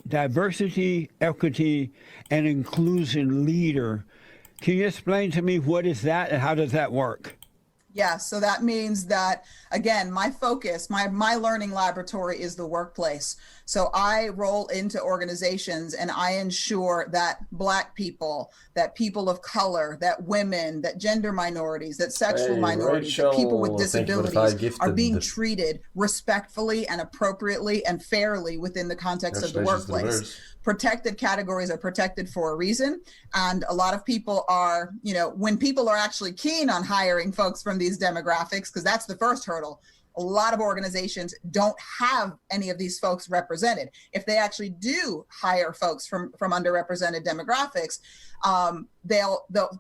diversity, equity, and inclusion leader. Can you explain to me what is that and how does that work? Yeah, so that means that, again, my focus, my learning laboratory is the workplace. So I roll into organizations and I ensure that Black people, that people of color, that women, that gender minorities, that sexual Hey, minorities, that people with Rachel, thank you for the disabilities five are being gifted. treated respectfully and appropriately and fairly within the context of the Congratulations to the workplace. birds. Protected categories are protected for a reason. And a lot of people are, when people are actually keen on hiring folks from these demographics, because that's the first hurdle. A lot of organizations don't have any of these folks represented. If they actually do hire folks from underrepresented demographics, a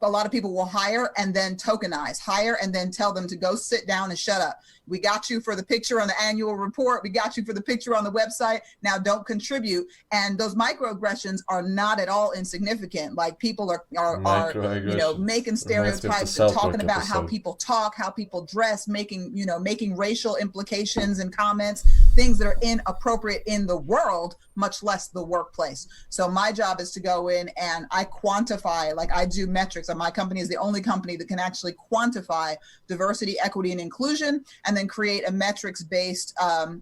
lot of people will hire and then tokenize, hire and then tell them to go sit down and shut up. We got you for the picture on the annual report. We got you for the picture on the website. Now don't contribute. And those microaggressions are not at all insignificant. Like people are making stereotypes and talking about how people talk, how people dress, making racial implications and comments, things that are inappropriate in the world, much less the workplace. So my job is to go in and I quantify, like I do metrics. And my company is the only company that can actually quantify diversity, equity, and inclusion, and then create a metrics-based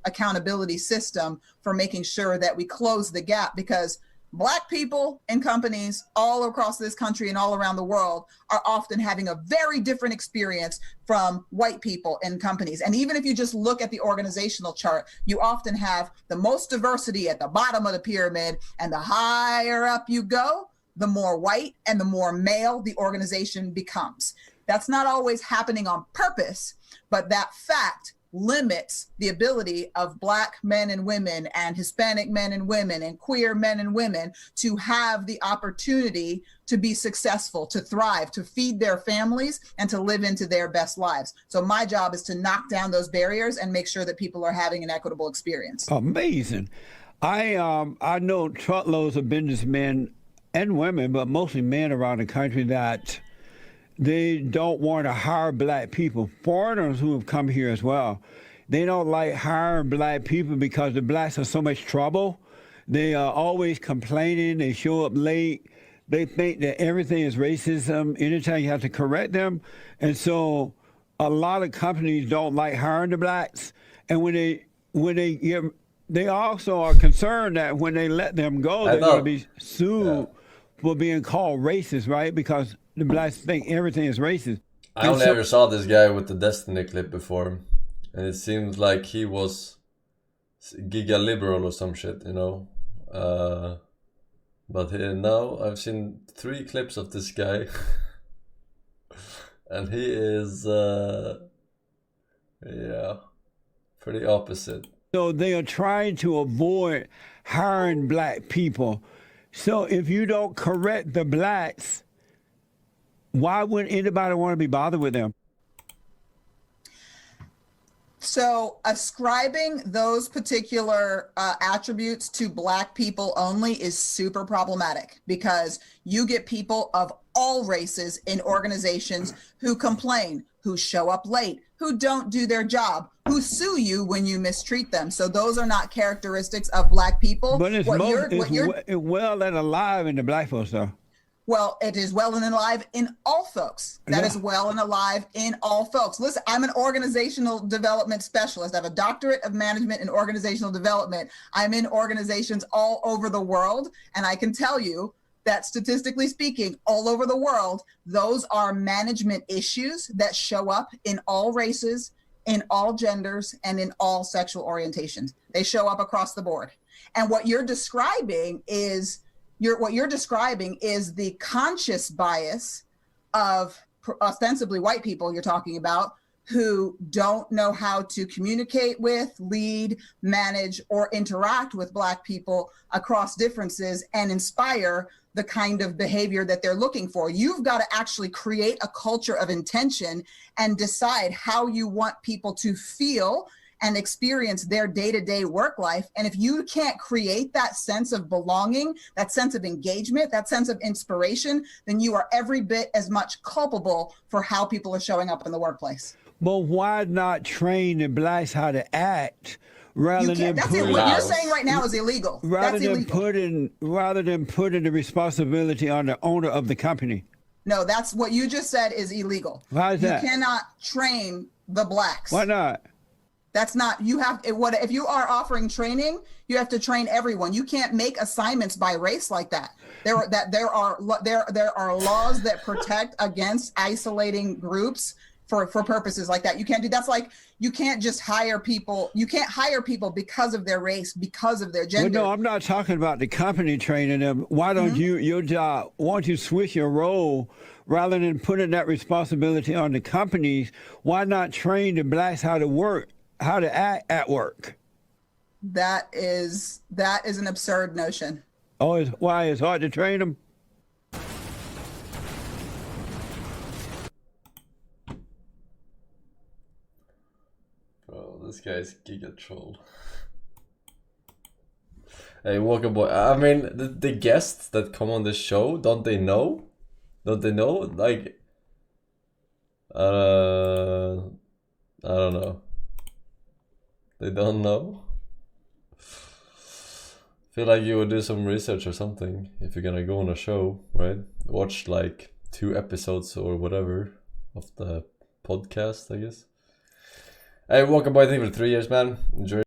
accountability system for making sure that we close the gap, because Black people in companies all across this country and all around the world are often having a very different experience from white people in companies. And even if you just look at the organizational chart, you often have the most diversity at the bottom of the pyramid, and the higher up you go, the more white and the more male the organization becomes. That's not always happening on purpose, but that fact limits the ability of Black men and women and Hispanic men and women and queer men and women to have the opportunity to be successful, to thrive, to feed their families, and to live into their best lives. So my job is to knock down those barriers and make sure that people are having an equitable experience. Amazing. I know truckloads of businessmen and women, but mostly men around the country, that they don't want to hire Black people. Foreigners who have come here as well, they don't like hiring Black people because the Blacks are so much trouble. They are always complaining. They show up late. They think that everything is racism anytime you have to correct them. And so a lot of companies don't like hiring the Blacks. And they also are concerned that when they let them go, they're going to be sued for being called racist, right? Because the Blacks think everything is racist. I only ever saw this guy with the Destiny clip before, and it seemed like he was giga liberal or some shit, But now I've seen 3 clips of this guy, and he is, pretty opposite. So they are trying to avoid hiring Black people. So if you don't correct the Blacks, why would anybody want to be bothered with them? So ascribing those particular attributes to Black people only is super problematic, because you get people of all races in organizations who complain, who show up late, who don't do their job, who sue you when you mistreat them. So those are not characteristics of Black people. But it's well and alive in the Black folks, though. Well, it is well and alive in all folks. That is well and alive in all folks. Listen, I'm an organizational development specialist. I have a doctorate of management in organizational development. I'm in organizations all over the world. And I can tell you that statistically speaking, all over the world, those are management issues that show up in all races, in all genders, and in all sexual orientations. They show up across the board. And what you're describing is the conscious bias of ostensibly white people you're talking about, who don't know how to communicate with, lead, manage, or interact with Black people across differences and inspire the kind of behavior that they're looking for. You've got to actually create a culture of intention and decide how you want people to feel and experience their day-to-day work life. And if you can't create that sense of belonging, that sense of engagement, that sense of inspiration, then you are every bit as much culpable for how people are showing up in the workplace. But why not train the Blacks how to act rather You can't. than That's it. putting What you're Allows. saying right now is illegal. rather That's than illegal. putting the responsibility on the owner of the company. No, that's what you just said is illegal. Why is You that? cannot train the blacks. Why not? That's not, you have, what if you are offering training, you have to train everyone. You can't make assignments by race like that. There are laws that protect against isolating groups for purposes like that. You can't do, that's like, you can't just hire people. You can't hire people because of their race, because of their Well, gender. no, I'm not talking about the company training them. Why don't your job, why don't you switch your role rather than putting that responsibility on the companies? Why not train the blacks how to work, how to act at work? That is an absurd notion. Oh, why it's hard to train them? Bro, this guy's giga troll. Hey, Walker Boy. I mean, the guests that come on the show, don't they know? Don't they know? Like, I don't know. They don't know? Feel like you would do some research or something if you're gonna go on a show, right? Watch like 2 episodes or whatever of the podcast, I guess. Hey, welcome by, I think for 3 years, man. Enjoy